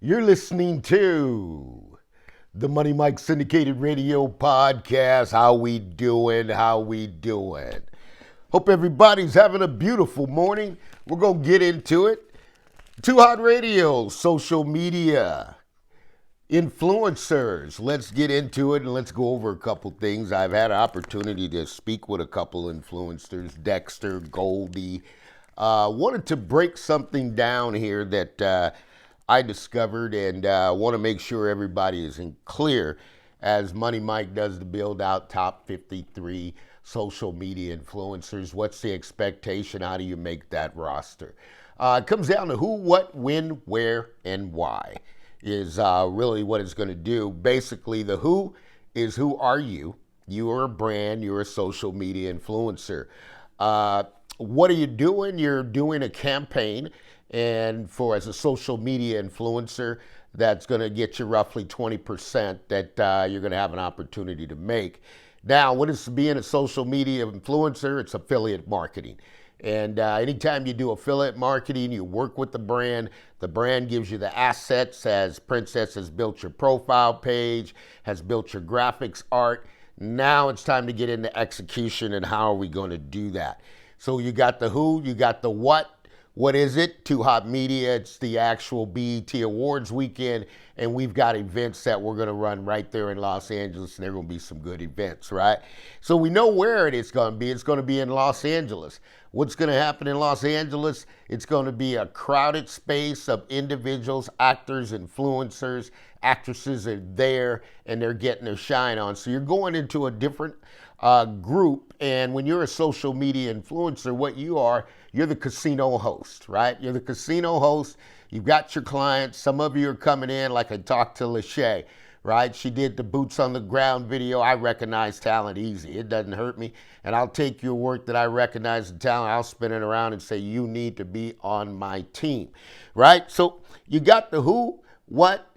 You're listening to the Money Mike Syndicated Radio Podcast. How we doing? How we doing? Hope everybody's having a beautiful morning. We're going to get into it. Too Hot Radio, social media, influencers. Let's get into it and let's go over a couple things. I've had an opportunity to speak with a couple influencers, Dexter, Goldie. Wanted to break something down here that I discovered and want to make sure everybody is in clear as Money Mike does the build out top 53 social media influencers. What's the expectation? How do you make that roster? It comes down to who, what, when, where, and why is really what it's going to do. Basically, the who is who are you? You are a brand. You're a social media influencer. What are you doing? You're doing a campaign. And as a social media influencer, that's going to get you roughly 20% that you're going to have an opportunity to make. Now, what is being a social media influencer? It's affiliate marketing. And anytime you do affiliate marketing, you work with the brand gives you the assets, as Princess has built your profile page, has built your graphics art. Now it's time to get into execution and how are we going to do that? So you got the who, you got the what. What is it? Too Hot Media. It's the actual BET Awards weekend, and we've got events that we're going to run right there in Los Angeles, and there are going to be some good events, right? So we know where it is going to be. It's going to be in Los Angeles. What's going to happen in Los Angeles? It's going to be a crowded space of individuals, actors, influencers, actresses are there, and they're getting their shine on. So you're going into a different group, and when you're a social media influencer, what you are, you're the casino host, right? You're the casino host. You've got your clients. Some of you are coming in, like I talked to Lachey, right? She did the boots on the ground video. I recognize talent easy. It doesn't hurt me. And I'll take your work that I recognize the talent. I'll spin it around and say, you need to be on my team, right? So you got the who, what,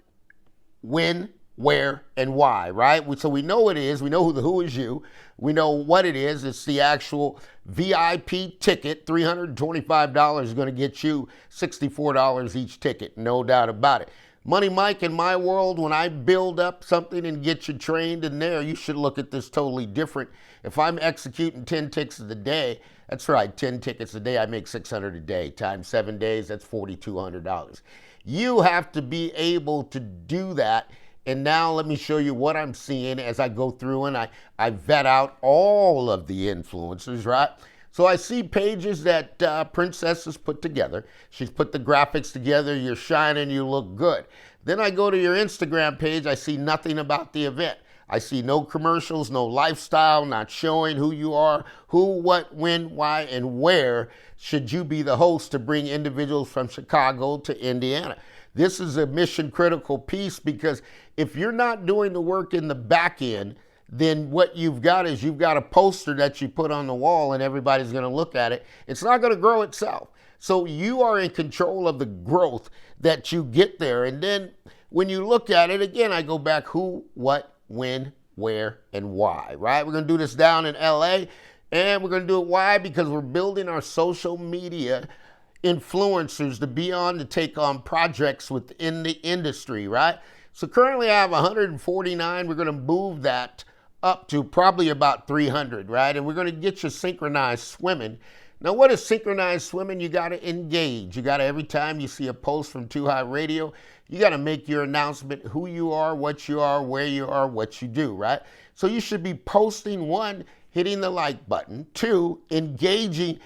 when, where, and why, right? So we know what it is. We know who the who is you. We know what it is. It's the actual VIP ticket. $325 is going to get you $64 each ticket. No doubt about it. Money Mike, in my world, when I build up something and get you trained in there, you should look at this totally different. If I'm executing 10 tickets a day, that's right, 10 tickets a day, I make $600 a day. Times 7 days, that's $4,200. You have to be able to do that. And now let me show you what I'm seeing as I go through and I vet out all of the influencers, right? So I see pages that Princess has put together. She's put the graphics together. You're shining. You look good. Then I go to your Instagram page. I see nothing about the event. I see no commercials, no lifestyle, not showing who you are, who, what, when, why, and where should you be the host to bring individuals from Chicago to Indiana. This is a mission critical piece because if you're not doing the work in the back end, then what you've got is you've got a poster that you put on the wall and everybody's going to look at it. It's not going to grow itself. So you are in control of the growth that you get there. And then when you look at it, again, I go back who, what, when, where, and why, right? We're going to do this down in LA, and we're going to do it why? Because we're building our social media influencers to be on to take on projects within the industry, right? So currently I have 149. We're going to move that up to probably about 300, right? And we're going to get you synchronized swimming. Now, what is synchronized swimming? You got to engage. You got to, every time you see a post from Too Hot Radio, you got to make your announcement, who you are, what you are, where you are, what you do, right? So you should be posting, one, hitting the like button, two, engaging,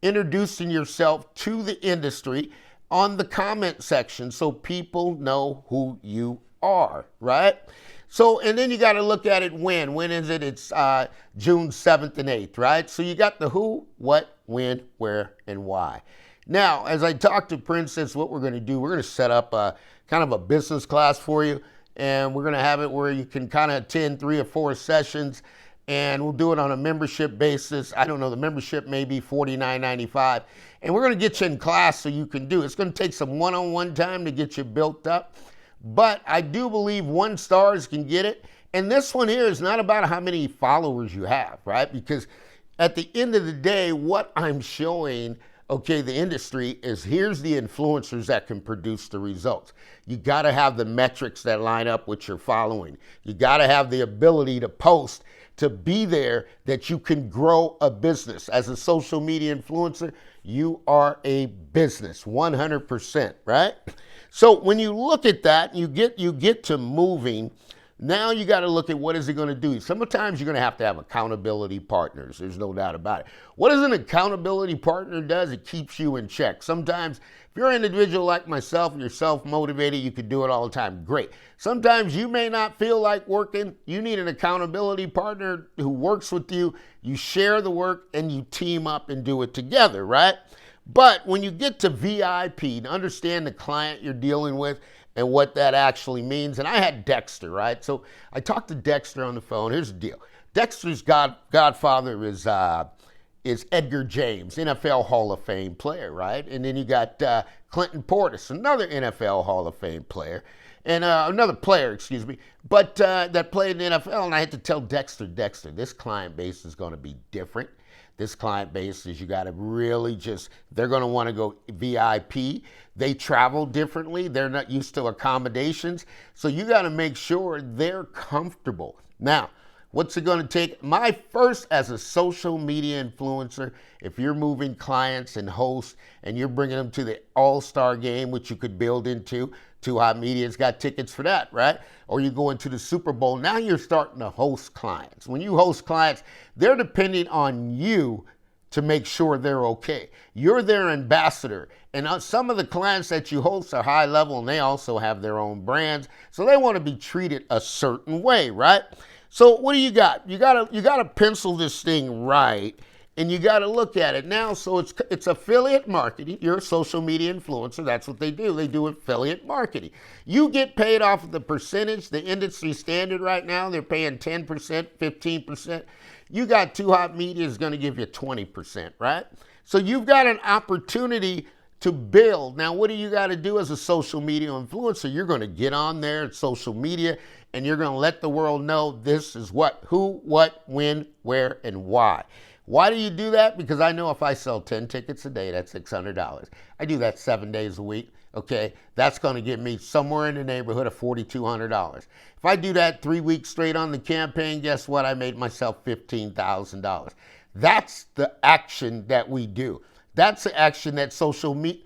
introducing yourself to the industry on the comment section so people know who you are, right? So, and then you got to look at it when. When is it? It's June 7th and 8th, right? So you got the who, what, when, where, and why. Now, as I talk to Princess, what we're going to do, we're going to set up a kind of a business class for you, and we're going to have it where you can kind of attend 3 or 4 sessions, and we'll do it on a membership basis. I don't know, the membership may be $49.95. And we're going to get you in class so you can do it. It's going to take some one-on-one time to get you built up. But I do believe 1 stars can get it. And this one here is not about how many followers you have, right? Because at the end of the day, what I'm showing okay, the industry is here's the influencers that can produce the results. You got to have the metrics that line up with your following. You got to have the ability to post, to be there, that you can grow a business. As a social media influencer, you are a business, 100%, right? So when you look at that, you get to moving. Now you got to look at what is it going to do. Sometimes you're going to have accountability partners. There's no doubt about it. What does an accountability partner does? It keeps you in check. Sometimes if you're an individual like myself, you're self-motivated, you can do it all the time. Great. Sometimes you may not feel like working. You need an accountability partner who works with you. You share the work and you team up and do it together, right? But when you get to VIP, to understand the client you're dealing with and what that actually means. And I had Dexter, right? So I talked to Dexter on the phone. Here's the deal. Dexter's godfather is Edgar James, NFL Hall of Fame player, right? And then you got Clinton Portis, another NFL Hall of Fame player, and another player, excuse me, but that played in the NFL. And I had to tell Dexter, this client base is going to be different. This client base is, you got to really they're going to want to go VIP. They travel differently. They're not used to accommodations. So you got to make sure they're comfortable. Now, what's it going to take? My first, as a social media influencer, if you're moving clients and hosts and you're bringing them to the All-Star game, which you could build into, Too Hot Media's got tickets for that, right? Or you go into the Super Bowl. Now you're starting to host clients. When you host clients, they're depending on you to make sure they're okay. You're their ambassador. And some of the clients that you host are high level and they also have their own brands. So they want to be treated a certain way, right? So what do you got? You gotta pencil this thing right, and you got to look at it now. So it's affiliate marketing. You're a social media influencer. That's what they do. They do affiliate marketing. You get paid off of the percentage. The industry standard right now, they're paying 10%, 15%. You got Too Hot Media is going to give you 20%, right? So you've got an opportunity to build. Now, what do you got to do as a social media influencer? You're going to get on there at social media and you're going to let the world know this is what, who, what, when, where, and why. Why do you do that? Because I know if I sell 10 tickets a day, that's $600. I do that 7 days a week. Okay, that's going to get me somewhere in the neighborhood of $4,200. If I do that 3 weeks straight on the campaign, guess what? I made myself $15,000. That's the action that we do. That's the action that social media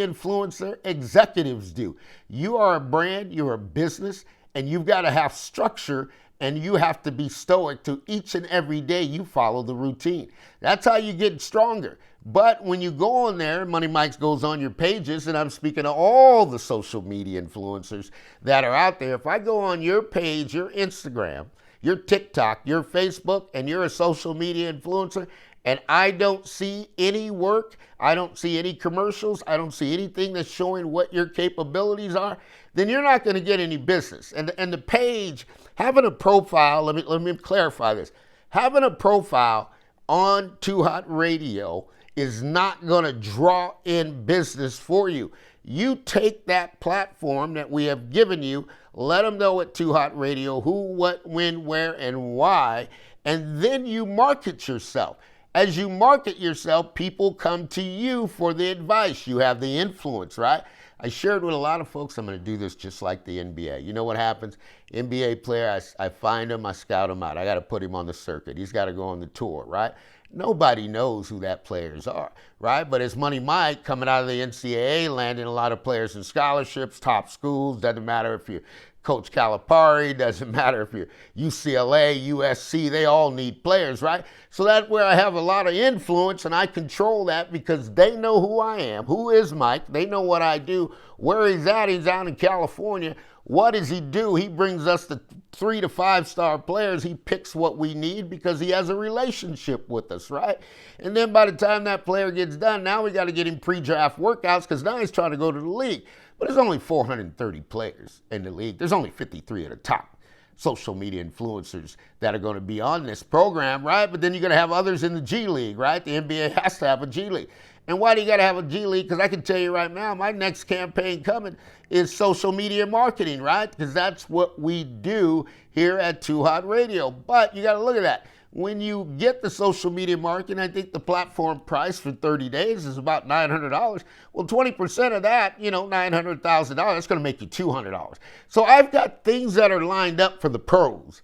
influencer executives do. You are a brand, you're a business, and you've got to have structure, and you have to be stoic to each and every day you follow the routine. That's how you get stronger. But when you go on there, Money Mike's goes on your pages, and I'm speaking to all the social media influencers that are out there. If I go on your page, your Instagram, your TikTok, your Facebook, and you're a social media influencer, and I don't see any work, I don't see any commercials, I don't see anything that's showing what your capabilities are, then you're not going to get any business. And the page, having a profile, let me clarify this. Having a profile on Too Hot Radio is not going to draw in business for you. You take that platform that we have given you, let them know at Too Hot Radio who, what, when, where, and why, and then you market yourself. As you market yourself, people come to you for the advice. You have the influence, right? I shared with a lot of folks, I'm going to do this just like the NBA. You know what happens? NBA player, I find him, I scout him out. I got to put him on the circuit. He's got to go on the tour, right? Nobody knows who that players are, right? But it's Money Mike coming out of the NCAA, landing a lot of players in scholarships, top schools. Doesn't matter if you're Coach Calipari, doesn't matter if you're UCLA, USC, they all need players, right? So that's where I have a lot of influence, and I control that because they know who I am. Who is Mike? They know what I do. Where he's at in California. What does he do? He brings us the 3 to 5 star players. He picks what we need because he has a relationship with us, right? And then by the time that player gets done, now we got to get him pre-draft workouts because now he's trying to go to the league. But there's only 430 players in the league. There's only 53 of the top social media influencers that are going to be on this program, right? But then you're going to have others in the G League, right? The NBA has to have a G League. And why do you got to have a G League? Because I can tell you right now, my next campaign coming is social media marketing, right? Because that's what we do here at Too Hot Radio. But you got to look at that. When you get the social media marketing, I think the platform price for 30 days is about $900. Well, 20% of that, $900,000, that's going to make you $200. So I've got things that are lined up for the pros,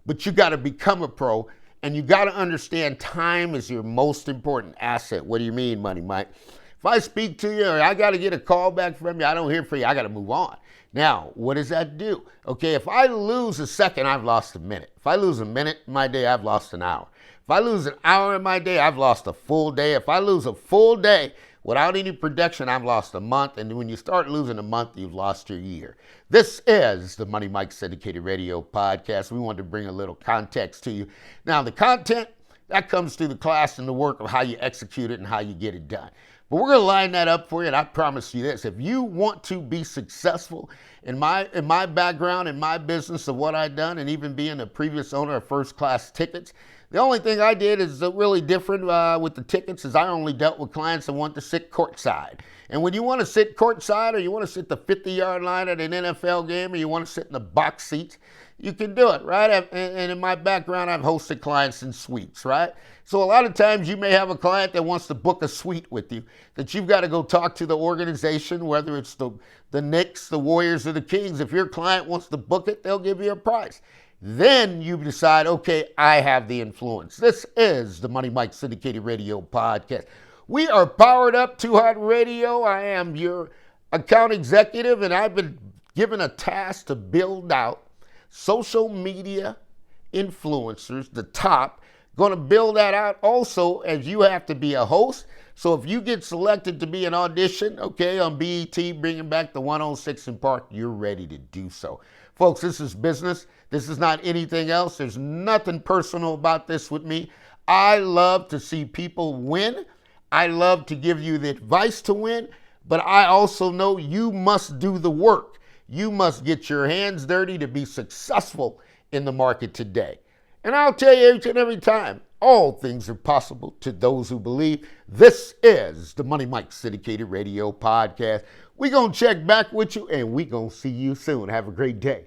but you got to become a pro. And you got to understand time is your most important asset. What do you mean, Money Mike? If I speak to you or I got to get a call back from you, I don't hear from you, I got to move on. Now, what does that do? Okay, if I lose a second, I've lost a minute. If I lose a minute in my day, I've lost an hour. If I lose an hour in my day, I've lost a full day. If I lose a full day without any production, I've lost a month. And when you start losing a month, you've lost your year. This is the Money Mike Syndicated Radio Podcast. We wanted to bring a little context to you. Now, the content, that comes through the class and the work of how you execute it and how you get it done. But we're going to line that up for you, and I promise you this. If you want to be successful in my background, in my business of what I've done, and even being a previous owner of first-class tickets, the only thing I did is really different with the tickets is I only dealt with clients that want to sit courtside. And when you want to sit courtside or you want to sit the 50-yard line at an NFL game or you want to sit in the box seats, you can do it, right? And in my background, I've hosted clients in suites, right? So a lot of times you may have a client that wants to book a suite with you, that you've got to go talk to the organization, whether it's the Knicks, the Warriors, or the Kings. If your client wants to book it, they'll give you a price. Then you decide, okay, I have the influence. This is the Money Mike Syndicated Radio Podcast. We are powered up, Too Hot Radio. I am your account executive, and I've been given a task to build out social media influencers, the top. Going to build that out also as you have to be a host. So if you get selected to be an audition, okay, on BET, bringing back the 106 in Park, you're ready to do so. Folks, this is business. This is not anything else. There's nothing personal about this with me. I love to see people win. I love to give you the advice to win, but I also know you must do the work. You must get your hands dirty to be successful in the market today. And I'll tell you each and every time, all things are possible to those who believe. This is the Money Mike Syndicated Radio Podcast. We're going to check back with you, and we're going to see you soon. Have a great day.